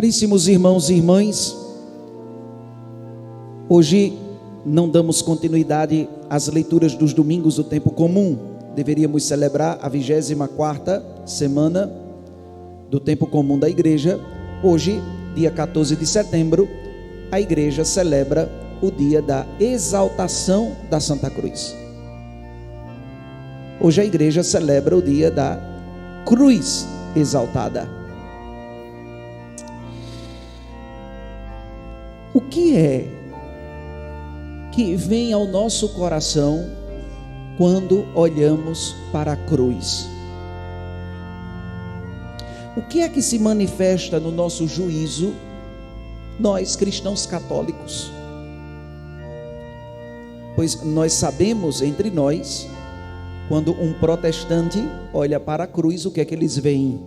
Caríssimos irmãos e irmãs, hoje não damos continuidade às leituras dos domingos do tempo comum. Deveríamos celebrar a 24ª semana do tempo comum da igreja. Hoje, dia 14 de setembro, a igreja celebra o dia da exaltação da Santa Cruz. Hoje a igreja celebra o dia da cruz exaltada. O que é que vem ao nosso coração quando olhamos para a cruz? O que é que se manifesta no nosso juízo, nós cristãos católicos? Pois nós sabemos entre nós, quando um protestante olha para a cruz, o que é que eles veem?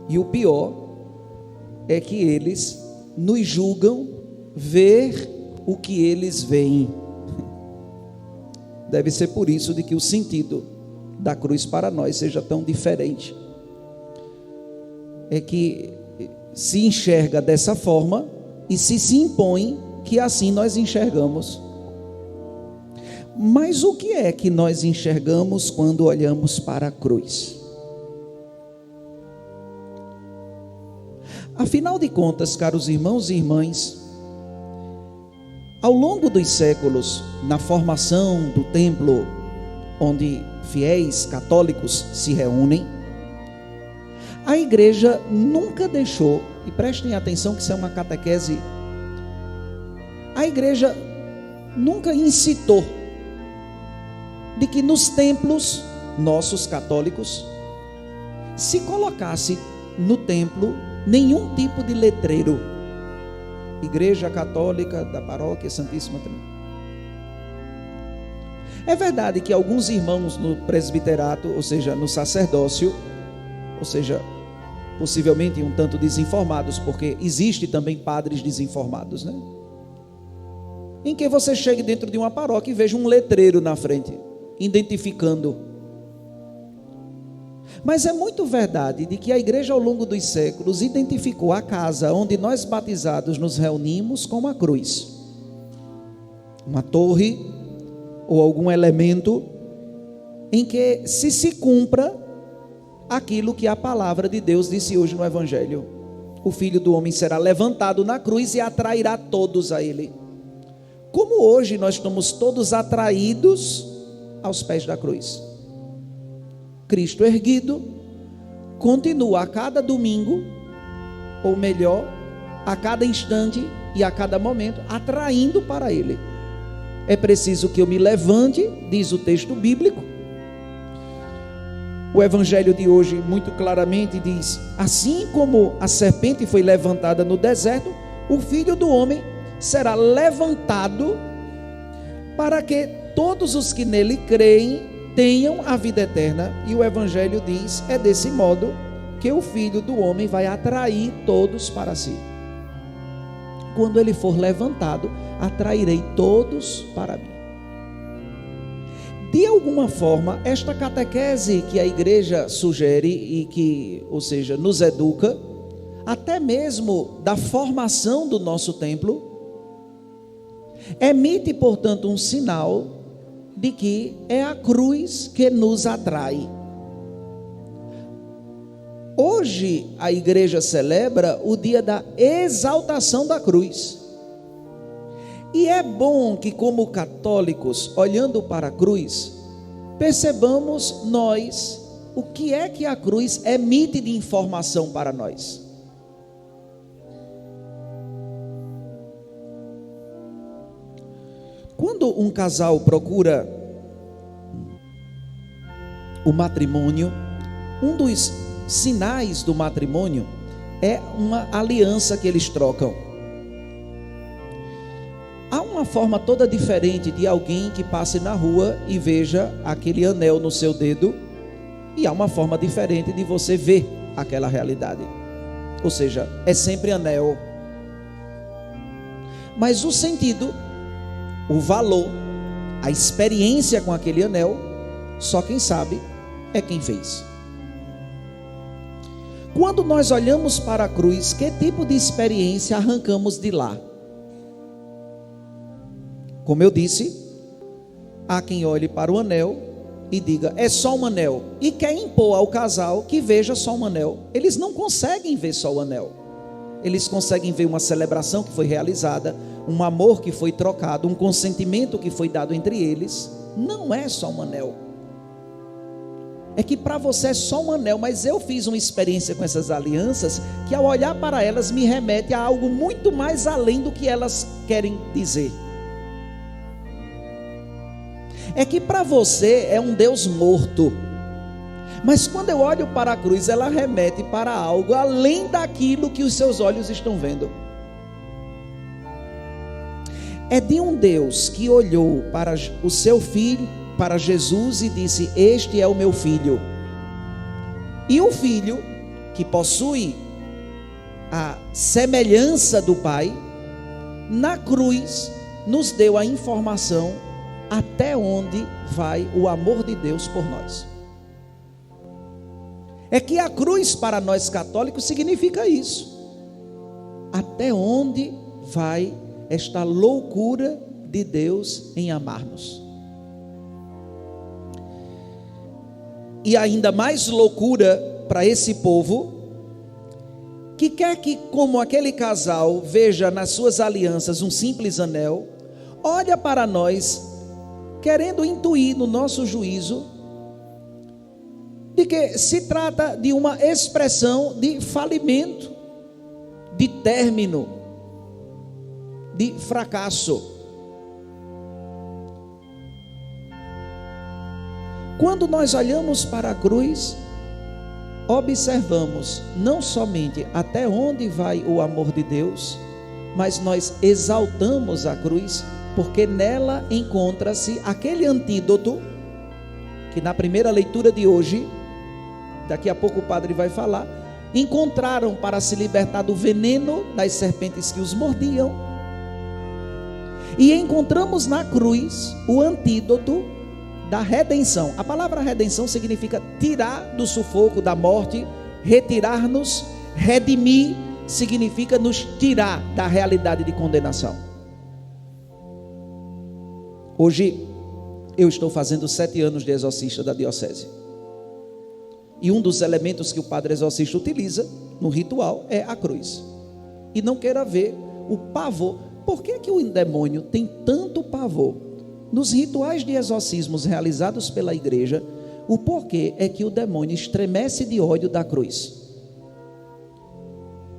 E o pior é que eles nos julgam ver o que eles veem. Deve ser por isso de que o sentido da cruz para nós seja tão diferente. É que se enxerga dessa forma e se impõe que assim nós enxergamos. Mas o que é que nós enxergamos quando olhamos para a cruz? Afinal de contas, caros irmãos e irmãs, ao longo dos séculos, na formação do templo onde fiéis católicos se reúnem, a igreja nunca deixou, e prestem atenção que isso é uma catequese, a igreja nunca incitou de que nos templos nossos católicos se colocasse no templo nenhum tipo de letreiro. Igreja Católica da Paróquia Santíssima Trindade. É verdade que alguns irmãos no presbiterato, ou seja, no sacerdócio, ou seja, possivelmente um tanto desinformados, porque existe também padres desinformados, né? Em que você chegue dentro de uma paróquia e veja um letreiro na frente, identificando. Mas é muito verdade de que a igreja ao longo dos séculos identificou a casa onde nós batizados nos reunimos com uma cruz, uma torre ou algum elemento em que se cumpra aquilo que a palavra de Deus disse hoje no Evangelho: o Filho do Homem será levantado na cruz e atrairá todos a ele. Como hoje nós estamos todos atraídos aos pés da cruz. Cristo erguido continua a cada domingo, ou melhor, a cada instante e a cada momento, atraindo para Ele. É preciso que eu me levante, diz o texto bíblico. O evangelho de hoje muito claramente diz: assim como a serpente foi levantada no deserto, o Filho do Homem será levantado para que todos os que nele creem tenham a vida eterna. E o evangelho diz: é desse modo que o Filho do Homem vai atrair todos para si. Quando ele for levantado, atrairei todos para mim. De alguma forma, esta catequese que a igreja sugere e que, ou seja, nos educa, até mesmo da formação do nosso templo, emite, portanto, um sinal de que é a cruz que nos atrai. Hoje a igreja celebra o dia da exaltação da cruz. E é bom que, como católicos, olhando para a cruz, percebamos nós o que é que a cruz emite de informação para nós. Quando um casal procura o matrimônio, um dos sinais do matrimônio é uma aliança que eles trocam. Há uma forma toda diferente de alguém que passe na rua e veja aquele anel no seu dedo, e há uma forma diferente de você ver aquela realidade. Ou seja, é sempre anel. Mas o sentido, o valor, a experiência com aquele anel, só quem sabe é quem fez. Quando nós olhamos para a cruz, que tipo de experiência arrancamos de lá? Como eu disse, há quem olhe para o anel e diga, é só um anel, e quer impor ao casal que veja só um anel. Eles não conseguem ver só o anel, eles conseguem ver uma celebração que foi realizada, um amor que foi trocado, um consentimento que foi dado entre eles. Não é só um anel. É que para você é só um anel, mas eu fiz uma experiência com essas alianças que ao olhar para elas me remete a algo muito mais além do que elas querem dizer. É que para você é um Deus morto, mas quando eu olho para a cruz, ela remete para algo além daquilo que os seus olhos estão vendo. É de um Deus que olhou para o seu filho, para Jesus, e disse, este é o meu filho. E o filho, que possui a semelhança do pai, na cruz nos deu a informação até onde vai o amor de Deus por nós. É que a cruz para nós católicos significa isso. Até onde vai esta loucura de Deus em amar-nos? E ainda mais loucura para esse povo, que quer que, como aquele casal, veja nas suas alianças um simples anel, olha para nós, querendo intuir no nosso juízo, de que se trata de uma expressão de falimento, de término, de fracasso. Quando nós olhamos para a cruz, observamos não somente até onde vai o amor de Deus, mas nós exaltamos a cruz, porque nela encontra-se aquele antídoto que na primeira leitura de hoje, daqui a pouco o padre vai falar, encontraram para se libertar do veneno das serpentes que os mordiam. E encontramos na cruz o antídoto da redenção. A palavra redenção significa tirar do sufoco da morte, retirar-nos. Redimir significa nos tirar da realidade de condenação. Hoje eu estou fazendo 7 anos de exorcista da diocese. E um dos elementos que o padre exorcista utiliza no ritual é a cruz. E não queira ver o pavor. Por que que o demônio tem tanto pavor? Nos rituais de exorcismos realizados pela igreja, o porquê é que o demônio estremece de ódio da cruz?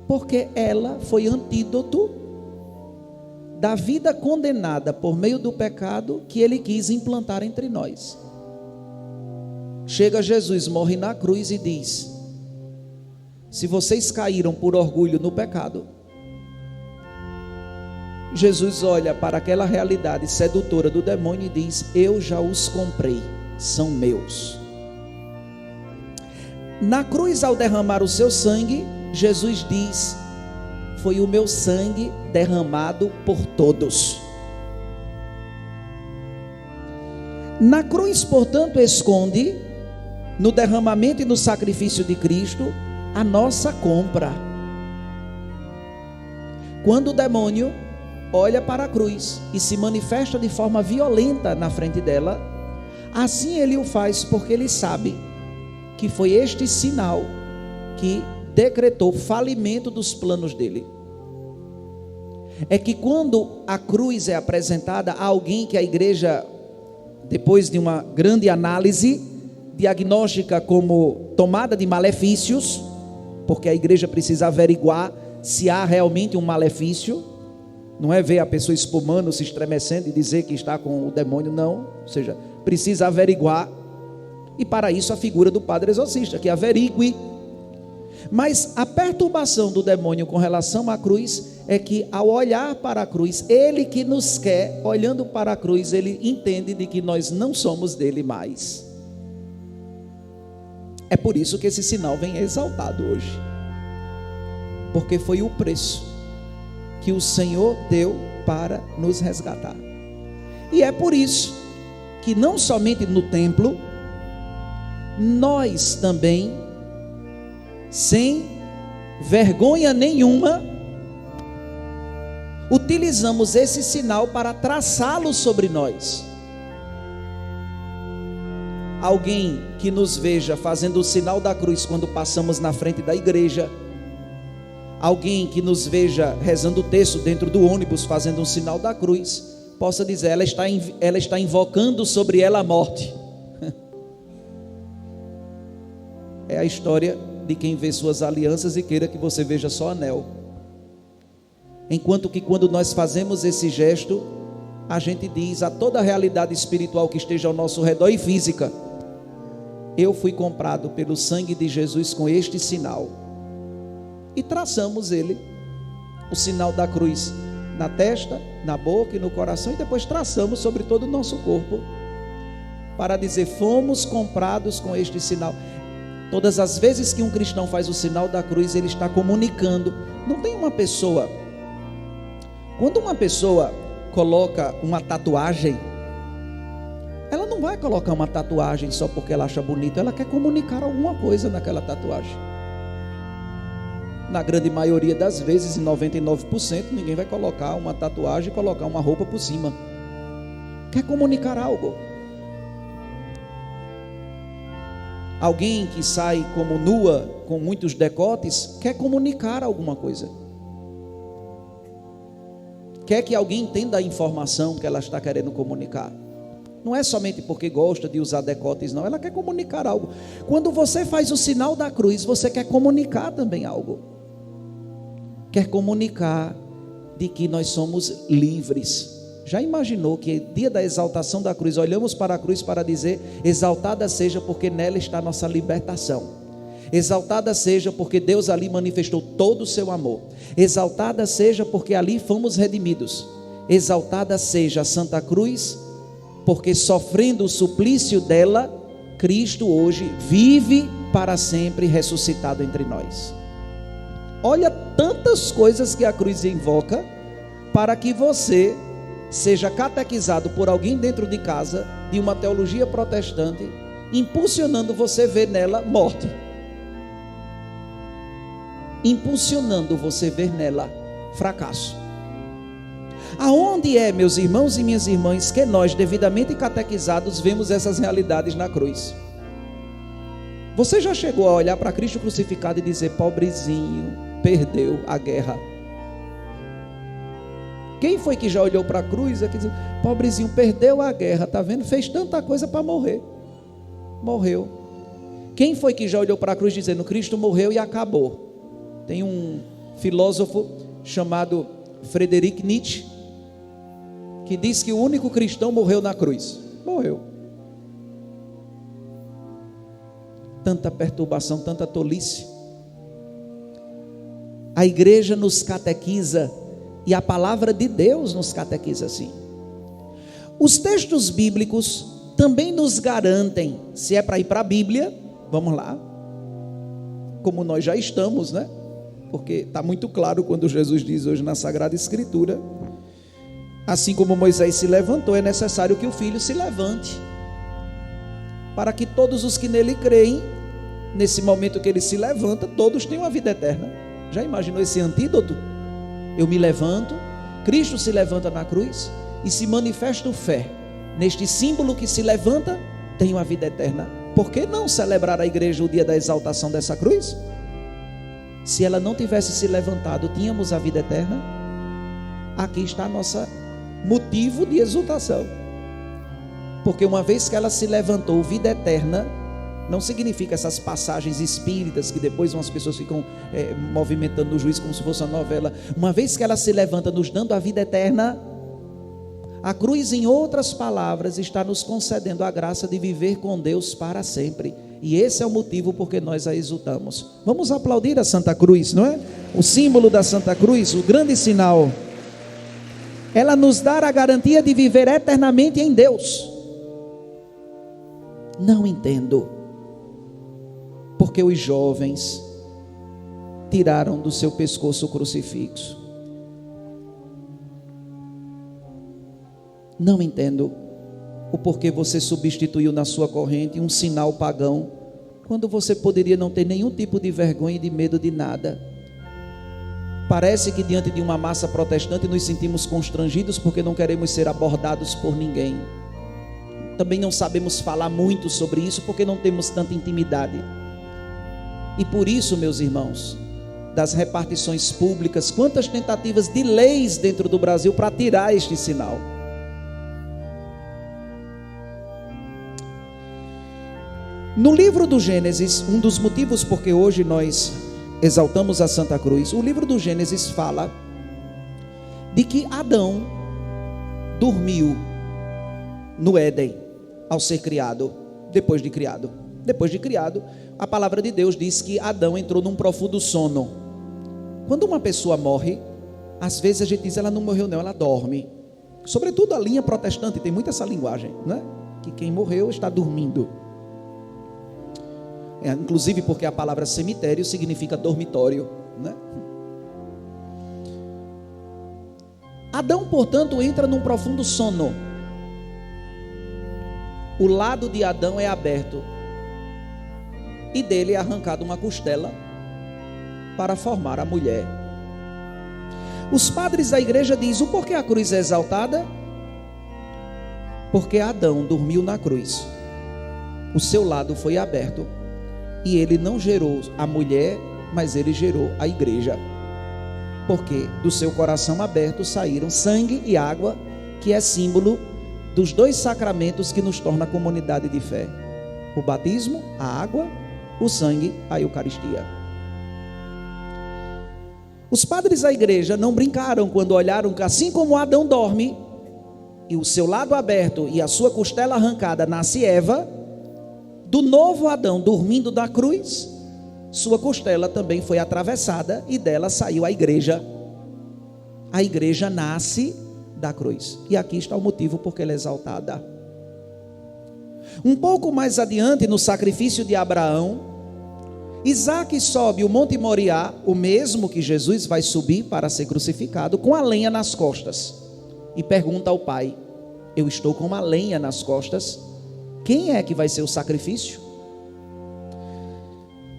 Porque ela foi antídoto da vida condenada por meio do pecado que ele quis implantar entre nós. Chega Jesus, morre na cruz e diz: se vocês caíram por orgulho no pecado, Jesus olha para aquela realidade sedutora do demônio e diz: eu já os comprei, são meus. Na cruz, ao derramar o seu sangue, Jesus diz: foi o meu sangue derramado por todos. Na cruz, portanto, esconde, no derramamento e no sacrifício de Cristo, a nossa compra. Quando o demônio olha para a cruz e se manifesta de forma violenta na frente dela, assim ele o faz porque ele sabe que foi este sinal que decretou falimento dos planos dele. É que quando a cruz é apresentada a alguém que a igreja, depois de uma grande análise diagnóstica como tomada de malefícios, porque a igreja precisa averiguar se há realmente um malefício, não é ver a pessoa espumando, se estremecendo e dizer que está com o demônio, não, ou seja, precisa averiguar, e para isso a figura do padre exorcista, que averigue. Mas a perturbação do demônio com relação à cruz é que ao olhar para a cruz, ele que nos quer, olhando para a cruz, ele entende de que nós não somos dele mais. É por isso que esse sinal vem exaltado hoje, porque foi o preço que o Senhor deu para nos resgatar. E é por isso que não somente no templo, nós também sem vergonha nenhuma, utilizamos esse sinal para traçá-lo sobre nós. Alguém que nos veja fazendo o sinal da cruz quando passamos na frente da igreja, alguém que nos veja rezando o texto dentro do ônibus fazendo um sinal da cruz, possa dizer: ela está invocando sobre ela a morte. É a história de quem vê suas alianças e queira que você veja só anel. Enquanto que quando nós fazemos esse gesto, a gente diz a toda a realidade espiritual que esteja ao nosso redor e física: eu fui comprado pelo sangue de Jesus com este sinal. E traçamos ele, o sinal da cruz, na testa, na boca e no coração, e depois traçamos sobre todo o nosso corpo, para dizer: fomos comprados com este sinal. Todas as vezes que um cristão faz o sinal da cruz, ele está comunicando. Não tem uma pessoa, quando uma pessoa coloca uma tatuagem, ela não vai colocar uma tatuagem só porque ela acha bonito, ela quer comunicar alguma coisa naquela tatuagem. Na grande maioria das vezes, em 99%, ninguém vai colocar uma tatuagem e colocar uma roupa por cima. Quer comunicar algo. Alguém que sai como nua, com muitos decotes, quer comunicar alguma coisa. Quer que alguém entenda a informação que ela está querendo comunicar. Não é somente porque gosta de usar decotes, não. Ela quer comunicar algo. Quando você faz o sinal da cruz, você quer comunicar também algo. Quer comunicar de que nós somos livres. Já imaginou que dia da exaltação da cruz, olhamos para a cruz para dizer: exaltada seja porque nela está a nossa libertação. Exaltada seja porque Deus ali manifestou todo o seu amor. Exaltada seja porque ali fomos redimidos. Exaltada seja a Santa Cruz, porque sofrendo o suplício dela, Cristo hoje vive para sempre ressuscitado entre nós. Olha tantas coisas que a cruz invoca para que você seja catequizado por alguém dentro de casa de uma teologia protestante, impulsionando você a ver nela morte, impulsionando você a ver nela fracasso. Aonde é, meus irmãos e minhas irmãs, que nós, devidamente catequizados, vemos essas realidades na cruz? Você já chegou a olhar para Cristo crucificado e dizer: pobrezinho, perdeu a guerra? Quem foi que já olhou para a cruz e disse: pobrezinho, perdeu a guerra, está vendo? Fez tanta coisa para morrer, morreu. Quem foi que já olhou para a cruz dizendo: Cristo morreu e acabou? Tem um filósofo chamado Friedrich Nietzsche que diz que o único cristão morreu na cruz. Morreu. Tanta perturbação, tanta tolice. A igreja nos catequiza e a palavra de Deus nos catequiza assim. Os textos bíblicos também nos garantem, se é para ir para a Bíblia, vamos lá, como nós já estamos, né? Porque está muito claro quando Jesus diz hoje na Sagrada Escritura: assim como Moisés se levantou, é necessário que o Filho se levante, para que todos os que nele creem, nesse momento que ele se levanta, todos tenham a vida eterna. Já imaginou esse antídoto? Eu me levanto, Cristo se levanta na cruz e se manifesta fé. Neste símbolo que se levanta, tenho a vida eterna. Por que não celebrar a igreja o dia da exaltação dessa cruz? Se ela não tivesse se levantado, tínhamos a vida eterna? Aqui está nosso motivo de exultação. Porque uma vez que ela se levantou, vida eterna não significa essas passagens espíritas que depois umas pessoas ficam movimentando no juízo como se fosse uma novela. Uma vez que ela se levanta nos dando a vida eterna, a cruz, em outras palavras, está nos concedendo a graça de viver com Deus para sempre. E esse é o motivo porque nós a exultamos. Vamos aplaudir a Santa Cruz, não é? O símbolo da Santa Cruz, o grande sinal. Ela nos dá a garantia de viver eternamente em Deus. Não entendo porque os jovens tiraram do seu pescoço o crucifixo. Não entendo o porquê você substituiu na sua corrente um sinal pagão quando você poderia não ter nenhum tipo de vergonha e de medo de nada. Parece que diante de uma massa protestante nos sentimos constrangidos porque não queremos ser abordados por ninguém. Também não sabemos falar muito sobre isso porque não temos tanta intimidade. E por isso, meus irmãos, das repartições públicas, quantas tentativas de leis dentro do Brasil para tirar este sinal. No livro do Gênesis, um dos motivos porque hoje nós exaltamos a Santa Cruz, o livro do Gênesis fala de que Adão dormiu no Éden ao ser criado, depois de criado. Depois de criado, a palavra de Deus diz que Adão entrou num profundo sono. Quando uma pessoa morre, às vezes a gente diz, ela não morreu não, ela dorme. Sobretudo a linha protestante tem muito essa linguagem, né? Que quem morreu está dormindo. Inclusive porque a palavra cemitério significa dormitório, né? Adão, portanto, entra num profundo sono. O lado de Adão é aberto e dele é arrancada uma costela para formar a mulher. Os padres da igreja dizem, o porquê a cruz é exaltada? Porque Adão dormiu na cruz, o seu lado foi aberto e ele não gerou a mulher, mas ele gerou a igreja, porque do seu coração aberto saíram sangue e água, que é símbolo dos dois sacramentos que nos torna a comunidade de fé: o batismo, a água, o sangue, a Eucaristia. Os padres da igreja não brincaram quando olharam que assim como Adão dorme e o seu lado aberto e a sua costela arrancada, nasce Eva, do novo Adão dormindo da cruz, sua costela também foi atravessada e dela saiu a igreja. A igreja nasce da cruz. E aqui está o motivo porque ela é exaltada. Um pouco mais adiante, no sacrifício de Abraão, Isaac sobe o Monte Moriá, o mesmo que Jesus vai subir para ser crucificado, com a lenha nas costas. E pergunta ao pai: eu estou com uma lenha nas costas, quem é que vai ser o sacrifício?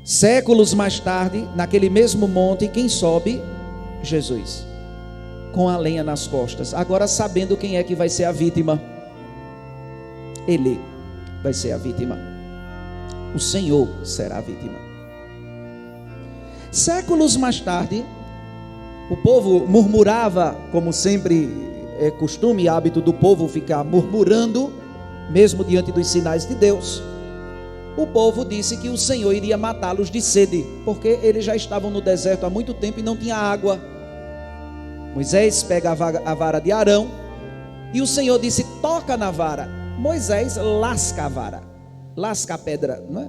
Séculos mais tarde, naquele mesmo monte, quem sobe? Jesus, com a lenha nas costas, agora sabendo quem é que vai ser a vítima. Ele vai ser a vítima, o Senhor será a vítima. Séculos mais tarde, o povo murmurava, como sempre é costume e hábito do povo ficar murmurando, mesmo diante dos sinais de Deus. O povo disse que o Senhor iria matá-los de sede, porque eles já estavam no deserto há muito tempo e não tinha água. Moisés pega a vara de Arão e o Senhor disse: toca na vara. Moisés lasca a vara, lasca a pedra, não é?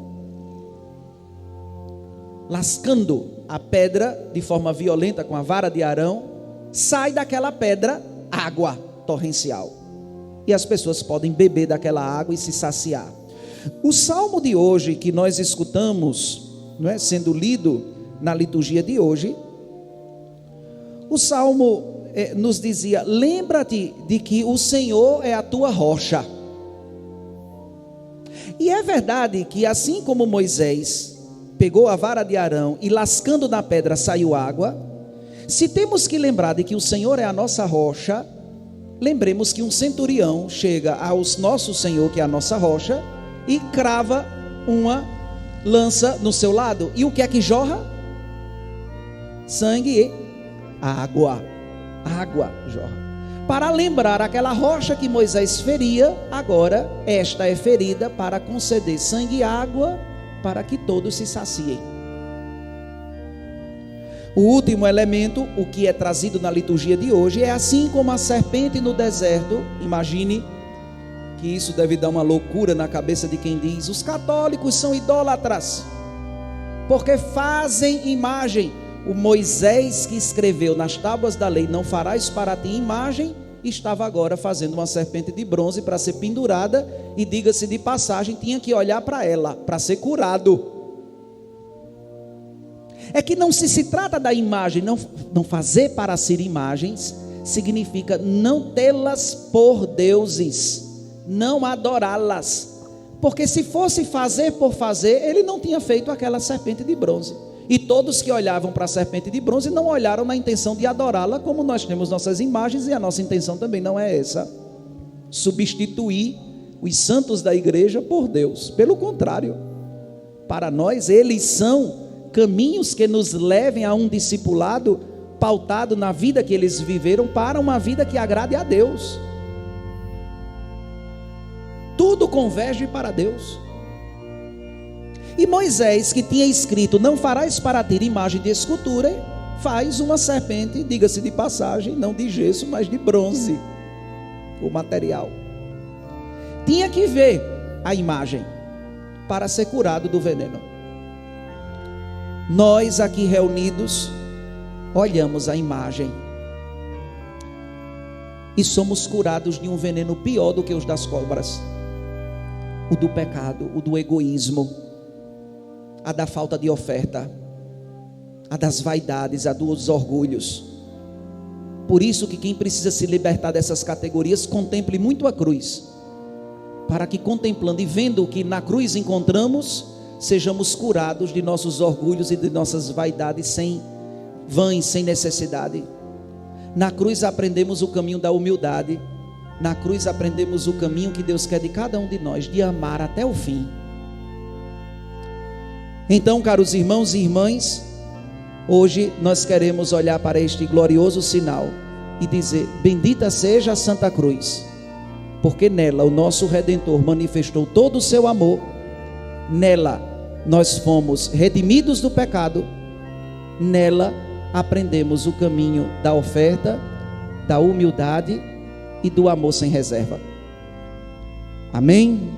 Lascando a pedra de forma violenta com a vara de Arão, sai daquela pedra água torrencial, e as pessoas podem beber daquela água e se saciar. O salmo de hoje que nós escutamos, não é, sendo lido na liturgia de hoje, o salmo nos dizia: lembra-te de que o Senhor é a tua rocha. E é verdade que assim como Moisés pegou a vara de Arão e lascando na pedra saiu água, se temos que lembrar de que o Senhor é a nossa rocha, lembremos que um centurião chega ao nosso Senhor, que é a nossa rocha, e crava uma lança no seu lado, e o que é que jorra? Sangue e água. Água jorra. Para lembrar aquela rocha que Moisés feria, agora esta é ferida para conceder sangue e água para que todos se saciem. O último elemento, o que é trazido na liturgia de hoje, é assim como a serpente no deserto. Imagine que isso deve dar uma loucura na cabeça de quem diz: os católicos são idólatras, porque fazem imagem. O Moisés que escreveu nas tábuas da lei: não farás para ti imagem, estava agora fazendo uma serpente de bronze para ser pendurada, e diga-se de passagem, tinha que olhar para ela, para ser curado. É que não se trata da imagem, não fazer para ser imagens, significa não tê-las por deuses, não adorá-las, Porque se fosse fazer por fazer, ele não tinha feito aquela serpente de bronze. E todos que olhavam para a serpente de bronze não olharam na intenção de adorá-la, como nós temos nossas imagens, e a nossa intenção também não é essa: substituir os santos da igreja por Deus. Pelo contrário, para nós eles são caminhos que nos levem a um discipulado pautado na vida que eles viveram, para uma vida que agrade a Deus. Tudo converge para Deus. E Moisés, que tinha escrito: não farás para ti imagem de escultura, faz uma serpente, diga-se de passagem, não de gesso, mas de bronze, o material. Tinha que ver a imagem para ser curado do veneno. Nós aqui reunidos olhamos a imagem e somos curados de um veneno pior do que os das cobras: o do pecado, o do egoísmo, a da falta de oferta, a das vaidades, a dos orgulhos. Por isso que quem precisa se libertar dessas categorias, contemple muito a cruz, para que, contemplando e vendo o que na cruz encontramos, sejamos curados de nossos orgulhos e de nossas vaidades sem vãs, sem necessidade. Na cruz aprendemos o caminho da humildade. Na cruz aprendemos o caminho que Deus quer de cada um de nós, de amar até o fim. Então, caros irmãos e irmãs, hoje nós queremos olhar para este glorioso sinal e dizer: bendita seja a Santa Cruz, porque nela o nosso Redentor manifestou todo o seu amor. Nela nós fomos redimidos do pecado. Nela aprendemos o caminho da oferta, da humildade e do amor sem reserva. Amém?